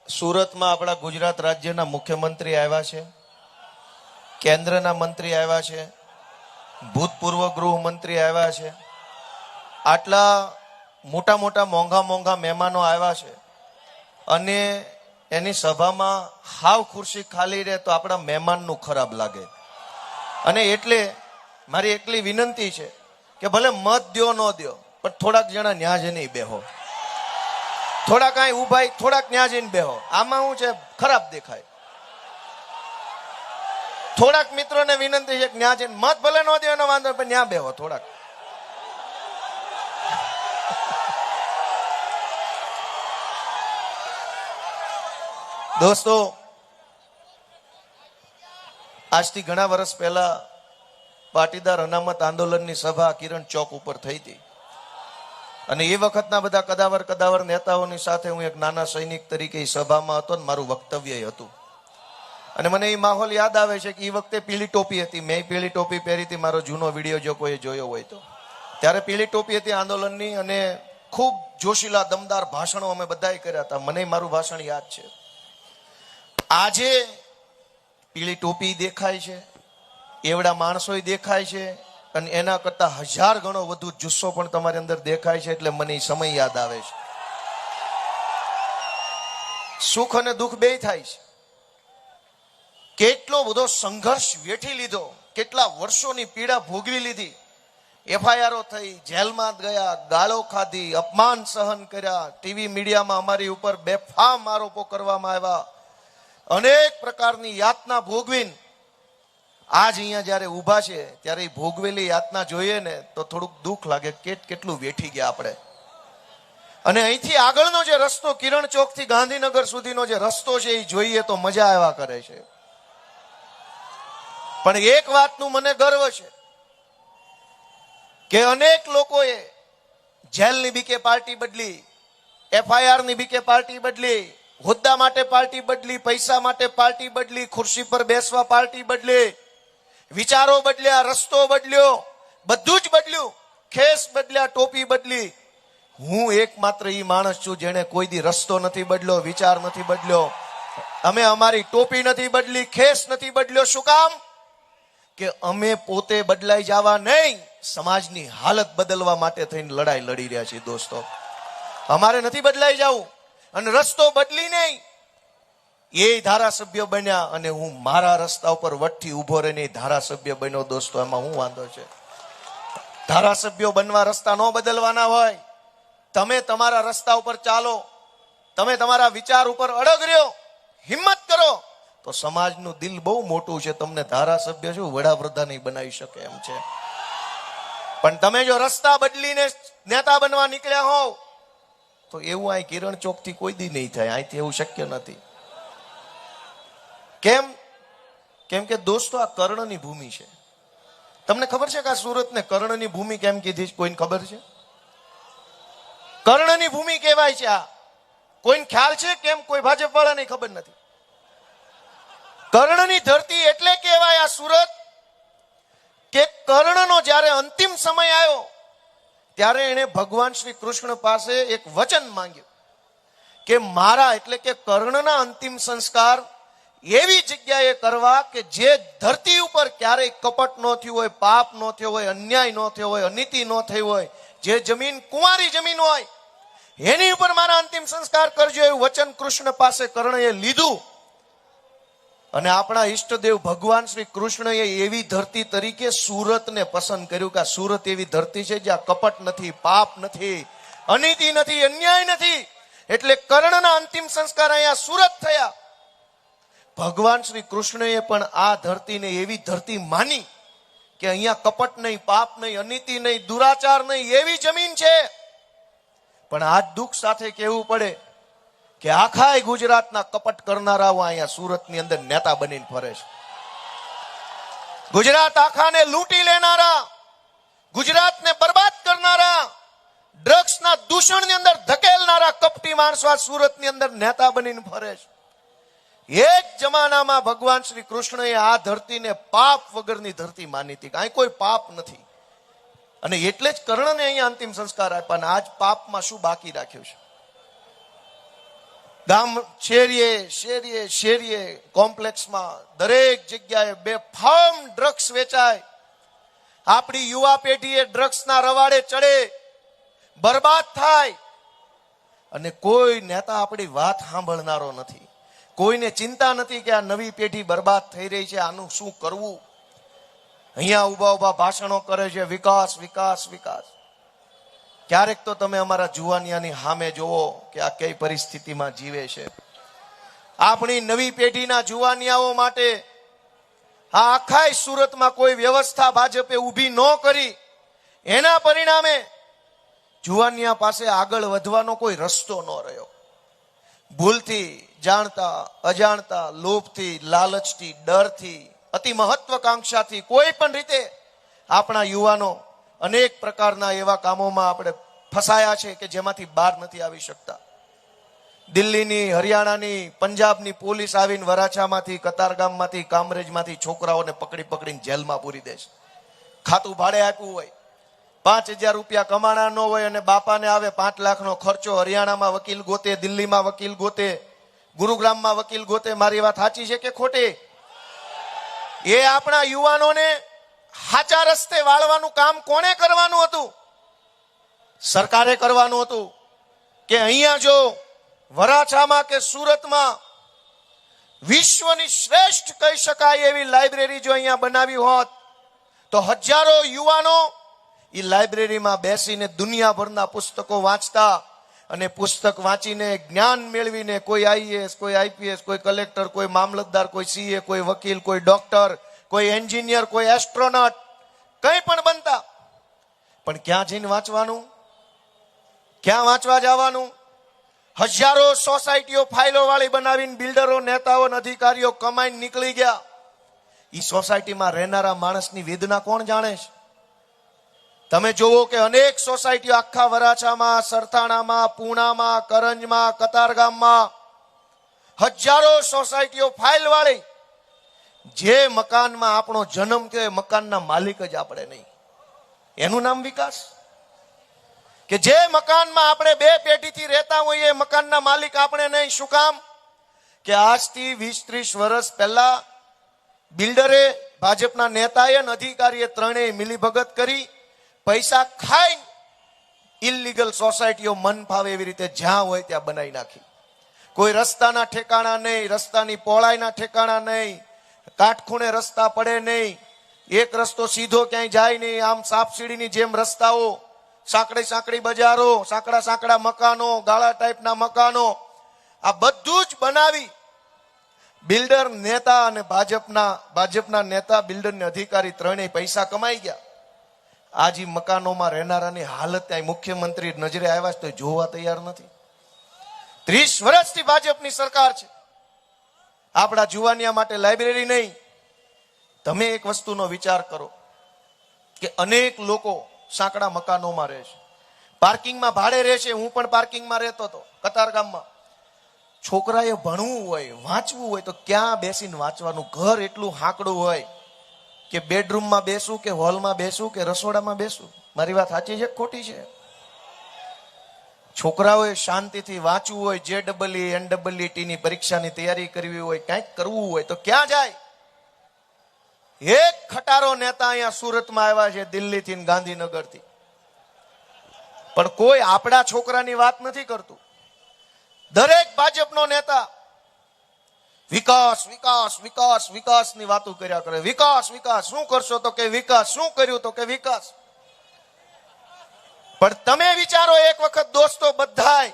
સુરતમાં આપણા ગુજરાત રાજ્યના મુખ્યમંત્રી આવ્યા છે, કેન્દ્રના મંત્રી આવ્યા છે, ભૂતપૂર્વ ગૃહમંત્રી આવ્યા છે, આટલા મોટા મોટા મોંઘા મહેમાનો આવ્યા છે અને એની સભામાં હાવ ખુરશી ખાલી રહે તો આપણા મહેમાનનું ખરાબ લાગે. અને એટલે મારી એકલી વિનંતી છે કે ભલે મત દ્યો ન દ્યો પણ થોડાક જણા ન્યા જઈને બેહો, થોડાક અહીં ઉભાઈ, થોડાક ન્યા જઈને બેહો. આમાં શું છે, ખરાબ દેખાય. થોડાક મિત્રોને વિનંતી છે કે ન્યા જઈને મત ભલે ન દે એનો વાંધો પણ ન્યા બેહો થોડાક. દોસ્તો, આજથી ઘણા વર્ષ પહેલા પાટીદાર અનામત આંદોલનની સભા કિરણ ચોક ઉપર થઈ હતી અને એ વખતના બધા કદાવર નેતાઓની સાથે હું એક નાના સૈનિક તરીકે એ સભામાં હતો ને મારું વક્તવ્ય હતું. અને મને એ માહોલ યાદ આવે છે કે એ વખતે પીળી ટોપી હતી, મેં પીળી ટોપી પહેરી હતી. મારો જૂનો વિડીયો જો કોઈ જોયો હોય તો ત્યારે પીળી ટોપી હતી આંદોલનની અને ખૂબ જોશીલા દમદાર ભાષણો અમે બધાએ કર્યા હતા. મને મારું ભાષણ યાદ છે. આજે પીળી ટોપી દેખાય છે, એવડા માણસો દેખાય છે અને એના કરતા 1000 ગણો વધુ જુસ્સો પણ તમારી અંદર દેખાય છે. એટલે મને સમય યાદ આવે છે. સુખ અને દુઃખ બે થાય છે. કેટલો બધો સંઘર્ષ વેઠી લીધો, કેટલા વર્ષોની પીડા ભોગવી લીધી, એફઆઈઆરો થઈ, જેલમાં ગયા, ગાળો ખાધી, અપમાન સહન કર્યા, ટીવી મીડિયામાં અમારી ઉપર બેફામ આરોપો કરવામાં આવ્યા, અનેક પ્રકારની યાતના ભોગવીને આજ અહીંયા જયારે ઊભા છે ત્યારે ભોગવેલી યાતના જોઈએ ને તો થોડુંક દુઃખ લાગે. કેટલું વેઠી ગયા આપણે. અને અહીંથી આગળનો જે રસ્તો, કિરણ ચોક થી ગાંધીનગર સુધીનો જે રસ્તો છે એ જોઈએ તો મજા આવ્યા કરે છે. પણ એક વાતનું મને ગર્વ છે કે અનેક લોકોએ જેલની બીકે પાર્ટી બદલી, એફઆઈઆર ની બીકે પાર્ટી બદલી, હોદ્દા માટે પાર્ટી બદલી, પૈસા માટે પાર્ટી બદલી, ખુરશી પર બેસવા પાર્ટી બદલી, વિચારો બદલ્યા, રસ્તો બદલ્યો, બધું જ બદલ્યું, ખેસ બદલ્યા, ટોપી બદલી. હું એકમાત્ર ઈ માણસ છું જેને કોઈ દી રસ્તો નથી બદલ્યો, વિચાર નથી બદલ્યો. અમે અમારી ટોપી નથી બદલી, ખેસ નથી બદલ્યો. શું કામ? કે અમે પોતે બદલાઈ જવા નહીં, સમાજની હાલત બદલવા માટે થઈને લડાઈ લડી રહ્યા છીએ. દોસ્તો, અમારે નથી બદલાઈ જવું અને રસ્તો બદલી નહીં. એ ધારાસભ્ય બન્યા અને હું મારા રસ્તા ઉપર વટથી ઉભો રહીને ધારાસભ્ય બન્યો. દોસ્તો, એમાં શું વાંધો છે? ધારાસભ્યો બનવા રસ્તા ન બદલવાના હોય. તમે તમારા રસ્તા ઉપર ચાલો, તમે તમારા વિચાર ઉપર અડગ રહ્યો, હિંમત કરો તો સમાજનું દિલ બહુ મોટું છે. તમને ધારાસભ્ય શું વડાપ્રધાન બનાવી શકે એમ છે. પણ તમે જો રસ્તા બદલીને નેતા બનવા નીકળ્યા હોવ તો એવું અહીં કિરણ ચોક થી કોઈ દી નહીં થાય. અહીંથી એવું શક્ય નથી. કેમ? કેમ કે દોસ્તો, આ કર્ણની ભૂમિ છે. તમને ખબર છે કે આ સુરતને કર્ણની ભૂમિ કેમ કીધી? કોઈને ખબર છે? કર્ણની ભૂમિ કહેવાય છે. આ કોઈને ખ્યાલ છે કેમ? કોઈ ભાજપ વાળાને ખબર નથી. કર્ણની ધરતી એટલે કહેવાય આ સુરત કે કર્ણનો જ્યારે અંતિમ સમય આવ્યો ત્યારે એને ભગવાન શ્રી કૃષ્ણ પાસે એક વચન માંગ્યું કે મારા એટલે કે કર્ણના અંતિમ સંસ્કાર એવી જગ્યાએ કરવા કે જે ધરતી ઉપર ક્યારેય કપટ ન થયું હોય, પાપ ન થયો હોય, અન્યાય ન થયો હોય, અનીતિ ન થઈ હોય, જે જમીન કુંવારી જમીન હોય એની ઉપર મારા અંતિમ સંસ્કાર કરજો. એવું વચન કૃષ્ણ પાસે કર્ણએ લીધું. અને આપણા ઈષ્ટદેવ ભગવાન શ્રી કૃષ્ણએ એવી ધરતી તરીકે સુરતને પસંદ કર્યું કે આ સુરત એવી ધરતી છે જ્યાં કપટ નથી, પાપ નથી, અનીતિ નથી, અન્યાય નથી. એટલે કર્ણના અંતિમ સંસ્કાર અહીંયા સુરત થયા. ભગવાન શ્રી કૃષ્ણએ પણ આ ધરતીને એવી ધરતી માની કે અહીંયા કપટ નહીં, પાપ નહીં, અનીતિ નહીં, દુરાચાર નહીં, એવી જમીન છે. પણ આજ દુઃખ સાથે કહેવું પડે કે આખા ગુજરાતના કપટ કરનારાઓ અહીંયા સુરતની અંદર નેતા બનીને ફરે છે. ગુજરાત આખાને લૂંટી લેનારા, ગુજરાતને બરબાદ કરનારા, ડ્રગ્સના દૂષણની અંદર ધકેલનારા કપટી માણસો આ સુરતની અંદર નેતા બનીને ફરે છે. એક જમાનામાં ભગવાન શ્રી કૃષ્ણએ આ ધરતીને પાપ વગરની ધરતી માની હતી. અહીં કોઈ પાપ નથી અને એટલે જ કર્ણને અહીંયા અંતિમ સંસ્કાર આપ્યા. આજ પાપમાં શું બાકી રાખ્યું છે? ગામ શેરીએ શેરીએ શેરીએ કોમ્પ્લેક્સમાં દરેક જગ્યાએ બેફામ ડ્રગ્સ વેચાય. આપણી યુવા પેઢીએ ડ્રગ્સના રવાડે ચડે, બરબાદ થાય, અને કોઈ નેતા આપણી વાત સાંભળનારો નથી. કોઈને ચિંતા નથી કે આ નવી પેઢી બરબાદ થઈ રહી છે, આનું શું કરવું. અહીંયા ઉભા ઉભા ભાષણો કરે છે, વિકાસ વિકાસ વિકાસ. ક્યારેક તો તમે અમારા જુવાનિયાની સામે જોવો કે આ કઈ પરિસ્થિતિમાં જીવે છે. આપણી નવી પેઢીના જુવાનિયાઓ માટે આ આખા સુરતમાં કોઈ વ્યવસ્થા ભાજપે ઊભી ન કરી. એના પરિણામે જુવાનિયા પાસે આગળ વધવાનો કોઈ રસ્તો ન રહ્યો. ભૂલથી, જાણતા અજાણતા, લોભથી, લાલચથી, ડરથી, અતિ મહત્વકાંક્ષાથી કોઈ પણ રીતે આપણા યુવાનો અનેક પ્રકારના એવા કામોમાં આપણે ફસાયા છે કે જેમાંથી બહાર નથી આવી શકતા. દિલ્હીની, હરિયાણાની, પંજાબની પોલીસ આવીને વરાછામાંથી, કતારગામમાંથી, કામરેજમાંથી છોકરાઓને પકડી પકડીને જેલમાં પૂરી દે છે. ખાતું ભાડે આપ્યું હોય, 5,000 રૂપિયા કમાણા ન હોય અને બાપાને આવે 5 લાખનો ખર્ચો. હરિયાણામાં વકીલ ગોતે, દિલ્હીમાં વકીલ ગોતે, ગુરુગ્રામમાં વકીલ ગોતે. મારી વાત સાચી છે કે ખોટી? એ આપણા યુવાનોને સાચા રસ્તે વાળવાનું કામ કોણે કરવાનું હતું? સરકારે કરવાનું હતું. કે અહીંયા જો વરાછામાં કે સુરતમાં વિશ્વની શ્રેષ્ઠ કહી શકાય એવી લાઇબ્રેરી જો અહીંયા બનાવી હોત તો હજારો યુવાનો એ લાઇબ્રેરીમાં બેસીને દુનિયાભરના પુસ્તકો વાંચતા, અને પુસ્તક વાંચીને જ્ઞાન મેળવીને કોઈ આઈએએસ, કોઈ આઈપીએસ, કોઈ કલેક્ટર, કોઈ મામલતદાર, કોઈ સીએ, કોઈ વકીલ, કોઈ ડોક્ટર, કોઈ એન્જિનિયર, કોઈ એસ્ટ્રોનોટ, કંઈ પણ બનતા. પણ ક્યાં જઈને વાંચવાનું? ક્યાં વાંચવા જવાનું? હજારો સોસાયટીઓ ફાઇલો વાળી બનાવીને બિલ્ડરો, નેતાઓ, અધિકારીઓ કમાઈને નીકળી ગયા. એ સોસાયટીમાં રહેનારા માણસની વેદના કોણ જાણે છે? તમે જોવો કે અનેક સોસાયટીઓ આખા વરાછામાં, સરથાણામાં, પૂણામાં, કરંજમાં, કતારગામમાં હજારો સોસાયટીઓ ફાઇલ વાળી. જે મકાનમાં આપણો જન્મ થયો એ મકાનના માલિક જ આપણે નહીં. એનું નામ વિકાસ? કે જે મકાનમાં આપણે 2 પેઢીથી રહેતા હોઈએ એ મકાનના માલિક આપણે નહીં. શું કામ? કે આજથી 20-30 વર્ષ પહેલા બિલ્ડરે, ભાજપના નેતાએ અને અધિકારીએ ત્રણેય મિલીભગત કરી પૈસા ખાઈ ઇલીગલ સોસાયટીઓ મન ફાવે એવી રીતે જ્યાં હોય ત્યાં બનાવી નાખી. કોઈ રસ્તાના ઠેકાણા નહીં, રસ્તાની પહોળાઈના ઠેકાણા નહીં, કાટખૂણે રસ્તા પડે નહીં, એક રસ્તો સીધો ક્યાંય જાય નહીં, આમ સાપસીડીની જેમ રસ્તાઓ, સાંકડી સાંકડી બજારો, સાંકડા સાંકડા મકાનો, ગાળા ટાઈપના મકાનો, આ બધું જ બનાવી બિલ્ડર નેતા અને ભાજપના નેતા, બિલ્ડર ને અધિકારી ત્રણેય પૈસા કમાઈ ગયા. આજે મકાનોમાં રહેનારાની હાલત ત્યાં મુખ્યમંત્રી નજરે આવ્યા છે તો જોવા તૈયાર નથી. 30 વર્ષથી ભાજપની સરકાર છે. આપણા જુવાનિયા માટે લાઇબ્રેરી નહીં. તમે એક વસ્તુનો વિચાર કરો કે અનેક લોકો સાંકડા મકાનોમાં રહે છે, પાર્કિંગમાં ભાડે રહે છે. હું પણ પાર્કિંગમાં રહેતો હતો કતારગામમાં. છોકરાએ ભણવું હોય, વાંચવું હોય તો ક્યાં બેસીને વાંચવાનું? ઘર એટલું હાંકડું હોય કે બેડરૂમમાં બેસું કે હોલમાં બેસું કે રસોડામાં બેસું. મારી વાત સાચી છે ખોટી છે? છોકરાઓએ શાંતિથી વાંચવું હોય, JEE, NEET ની પરીક્ષાની તૈયારી કરવી હોય, કંઈક કરવું હોય તો ક્યાં જાય? એક ખટારો નેતા અહીંયા સુરતમાં આવ્યા છે દિલ્હીથી ને ગાંધીનગરથી, પણ કોઈ આપણા છોકરાની વાત નથી કરતું. દરેક ભાજપનો નેતા વિકાસ વિકાસ વિકાસ વિકાસની વાતો કર્યા કરે. વિકાસ વિકાસ શું કરશો તો કે વિકાસ, શું કર્યું તો કે વિકાસ. પણ તમે વિચારો એક વખત દોસ્તો બધાય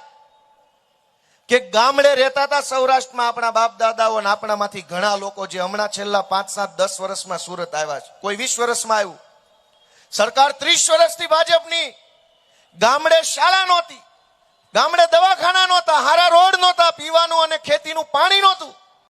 કે ગામડે રહેતા હતા સૌરાષ્ટ્રમાં આપણા બાપ દાદાઓ, અને આપણામાંથી ઘણા લોકો જે હમણાં છેલ્લા 5, 7, 10 વર્ષમાં સુરત આવ્યા છે, કોઈ 20 વર્ષમાં આવ્યું. સરકાર 30 વર્ષથી ભાજપની. ગામડે શાળા નહોતી, ગામડે દવાખાના નહોતા, હારા રોડ નહોતા, પીવાનું અને ખેતીનું પાણી નહોતું.